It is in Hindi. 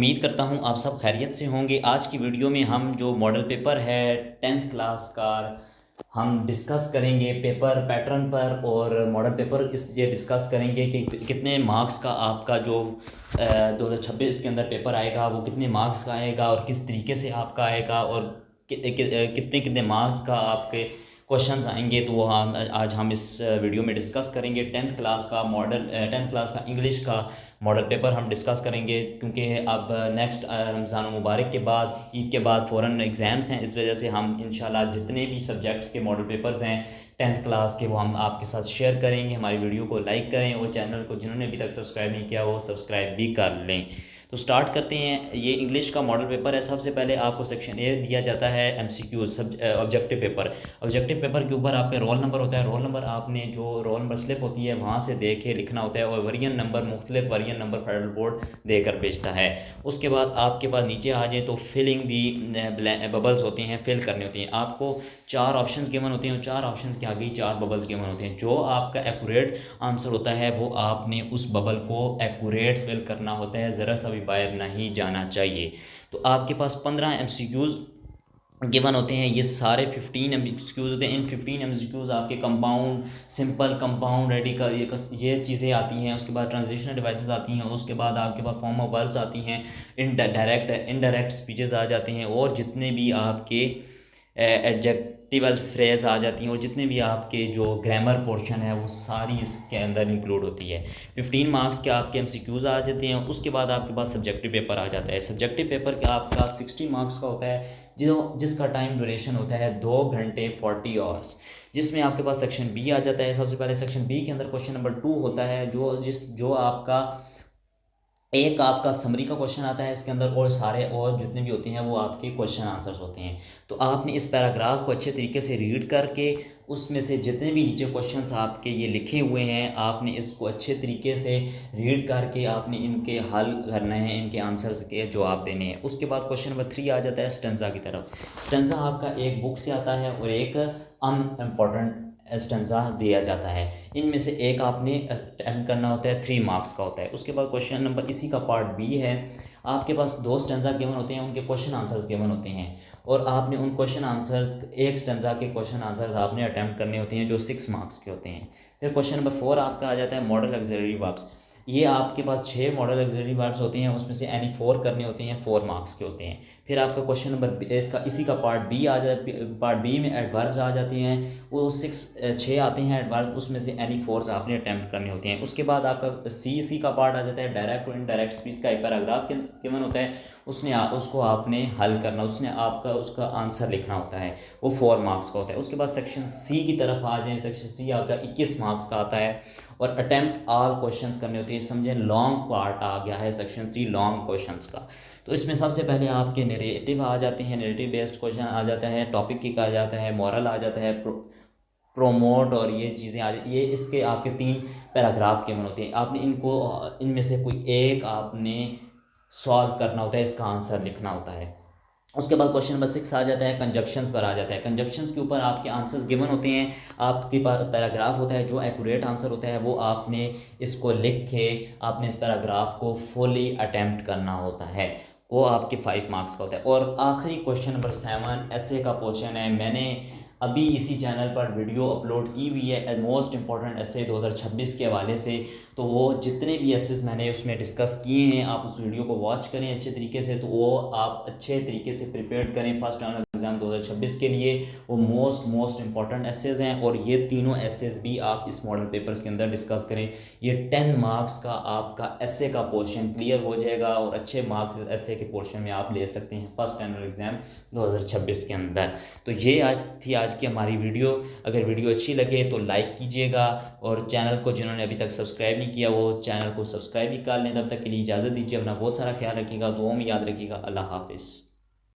उम्मीद करता हूँ आप सब खैरियत से होंगे। आज की वीडियो में हम जो मॉडल पेपर है 10th क्लास का हम डिस्कस करेंगे पेपर पैटर्न पर, और मॉडल पेपर इसलिए डिस्कस करेंगे कि कितने मार्क्स का आपका जो 2026 के अंदर पेपर आएगा वो कितने मार्क्स का आएगा और किस तरीके से आपका आएगा, और कितने कितने मार्क्स का आपके क्वेश्चंस आएंगे। तो वो हम आज हम इस वीडियो में डिस्कस करेंगे। 10th क्लास का इंग्लिश का मॉडल पेपर हम डिस्कस करेंगे, क्योंकि अब नेक्स्ट रमज़ान मुबारक के बाद, ईद के बाद फ़ौरन एग्ज़ाम्स हैं। इस वजह से हम इंशाल्लाह जितने भी सब्जेक्ट्स के मॉडल पेपर्स हैं 10th क्लास के वो हम आपके साथ शेयर करेंगे। हमारी वीडियो को लाइक करें और चैनल को जिन्होंने अभी तक सब्सक्राइब नहीं किया वो सब्सक्राइब भी कर लें। तो स्टार्ट करते हैं। ये इंग्लिश का मॉडल पेपर है। सबसे पहले आपको सेक्शन ए दिया जाता है MCQ objective paper. Objective paper के ऊपर आपका रोल नंबर होता है। रोल नंबर आपने जो रोल नंबर स्लिप होती है वहाँ से दे के लिखना होता है, और वरियन नंबर मुख्तलिफ वरियन नंबर फेडरल बोर्ड देकर भेजता है। उसके बाद आपके पास नीचे आ जाए तो फिलिंग दी बबल्स होते हैं, फिल करने होती हैं। आपको 4 ऑप्शंस गिवन होते हैं और 4 ऑप्शंस के आगे 4 बबल्स गिवन होते हैं। जो आपका एक्यूरेट आंसर होता है वो आपने उस बबल को एक्यूरेट फिल करना होता है, ज़रा सा भी बाहर नहीं जाना चाहिए। तो आपके पास 15 MCQs गिवन होते हैं। ये सारे 15 MCQs होते हैं। इन 15 MCQs आपके कंपाउंड, सिंपल, कंपाउंड, रेडिकल, ये चीज़ें आती हैं। उसके बाद ट्रांजिशनल डिवाइसेस आती हैं। उसके बाद आपके पास फॉर्म ऑफ वर्ब्स आती हैं। इनडायरेक्ट स्पीचेस आ जाती हैं, और जितने भी आपके एडजेक्टिवल फ्रेज आ जाती हैं, और जितने भी आपके जो ग्रामर पोर्शन है वो सारी इसके अंदर इंक्लूड होती है। 15 मार्क्स के आपके MCQs आ जाते हैं। उसके बाद आपके पास सब्जेक्टिव पेपर आ जाता है। सब्जेक्टिव पेपर का आपका 60 मार्क्स का होता है, जिसका टाइम ड्यूरेशन होता है 2 घंटे 40 आवर्स, जिसमें आपके पास सेक्शन बी आ जाता है। सबसे पहले सेक्शन बी के अंदर क्वेश्चन नंबर 2 होता है, जो आपका एक आपका समरी का क्वेश्चन आता है इसके अंदर, और सारे और जितने भी होते हैं वो आपके क्वेश्चन आंसर्स होते हैं। तो आपने इस पैराग्राफ को अच्छे तरीके से रीड करके उसमें से जितने भी नीचे क्वेश्चंस आपके ये लिखे हुए हैं आपने इसको अच्छे तरीके से रीड करके आपने इनके हल करने हैं, इनके आंसर्स के जवाब देने हैं। उसके बाद क्वेश्चन नंबर 3 आ जाता है स्टेंजा की तरफ। स्टेंजा आपका एक बुक से आता है और एक अनइम्पॉर्टेंट स्टेंजा दिया जाता है। इनमें से एक आपने अटेम्प्ट करना होता है, 3 मार्क्स का होता है। उसके बाद क्वेश्चन नंबर इसी का पार्ट बी है। आपके पास 2 स्टेंजा गिवन होते हैं, उनके क्वेश्चन आंसर्स गिवन होते हैं, और आपने उन क्वेश्चन आंसर्स, एक स्टेंजा के क्वेश्चन आंसर्स आपने अटेम्प्ट करने होते हैं जो 6 मार्क्स के होते हैं। फिर क्वेश्चन नंबर 4 आपका आ जाता है मॉडल ऑक्सिलरी वर्ब्स। ये आपके पास 6 मॉडल ऑक्सिलरी वर्ब्स होते हैं, उसमें से एनी 4 करने होते हैं, 4 मार्क्स के होते हैं। फिर आपका क्वेश्चन नंबर इसका इसी का पार्ट बी आ जाता है। पार्ट बी में एडवर्ब्स आ जाते हैं, वो 6 आते हैं एडवर्ब्स, उसमें से एनी 4 आपने अटैम्प्ट करने होते हैं। उसके बाद आपका सी का पार्ट आ जाता है। डायरेक्ट और इनडायरेक्ट स्पीच का एक पैराग्राफ गिवन होता है, उसको आपने हल करना, उसका आंसर लिखना होता है, वो 4 मार्क्स का होता है। उसके बाद सेक्शन सी की तरफ आ जाए। सेक्शन सी आपका 21 मार्क्स का आता है, और अटैम्प्ट ऑल क्वेश्चंस करने होते हैं। समझें लॉन्ग पार्ट आ गया है सेक्शन सी, लॉन्ग क्वेश्चंस का। तो इसमें सबसे पहले आपके नरेटिव आ जाते हैं, नरेटिव बेस्ड क्वेश्चन आ जाता है, टॉपिक किक आ जाता है, मॉरल आ जाता है, प्रोमोट, और ये चीज़ें आ जाती, ये इसके आपके 3 पैराग्राफ के मन होते हैं। आपने इनमें से कोई एक आपने सॉल्व करना होता है, इसका आंसर लिखना होता है। उसके बाद क्वेश्चन नंबर 6 आ जाता है, कंजक्शंस पर आ जाता है। कंजक्शंस के ऊपर आपके आंसर्स गिवन होते हैं। आपके पास पैराग्राफ होता है, जो एक्यूरेट आंसर होता है वो आपने इसको लिख के आपने इस पैराग्राफ को फुली अटैम्प्ट करना होता है, वो आपके 5 मार्क्स का होता है। और आखिरी क्वेश्चन नंबर 7 ऐसे का पोर्शन है। मैंने अभी इसी चैनल पर वीडियो अपलोड की हुई है मोस्ट इंपॉर्टेंट ऐसे 2026 के हवाले से। तो वो जितने भी एसेस मैंने उसमें डिस्कस किए हैं, आप उस वीडियो को वॉच करें अच्छे तरीके से, तो वो आप अच्छे तरीके से प्रिपेयर करें फर्स्ट टर्म एग्ज़ाम 2026 के लिए। वो मोस्ट इंपॉर्टेंट एसेस हैं, और ये तीनों एसेस भी आप इस मॉडल पेपर्स के अंदर डिस्कस करें। ये 10 मार्क्स का आपका एसे का पोर्शन क्लियर हो जाएगा, और अच्छे मार्क्स एसे के पोर्शन में आप ले सकते हैं फर्स्ट टर्म एग्ज़ाम 2026 के अंदर। तो ये आज की हमारी वीडियो। अगर वीडियो अच्छी लगे तो लाइक कीजिएगा, और चैनल को जिन्होंने अभी तक सब्सक्राइब नहीं किया वो चैनल को सब्सक्राइब भी कर लें। तब तक के लिए इजाज़त दीजिए। अपना बहुत सारा ख्याल रखिएगा, दुआ में याद रखिएगा। अल्लाह हाफिज़।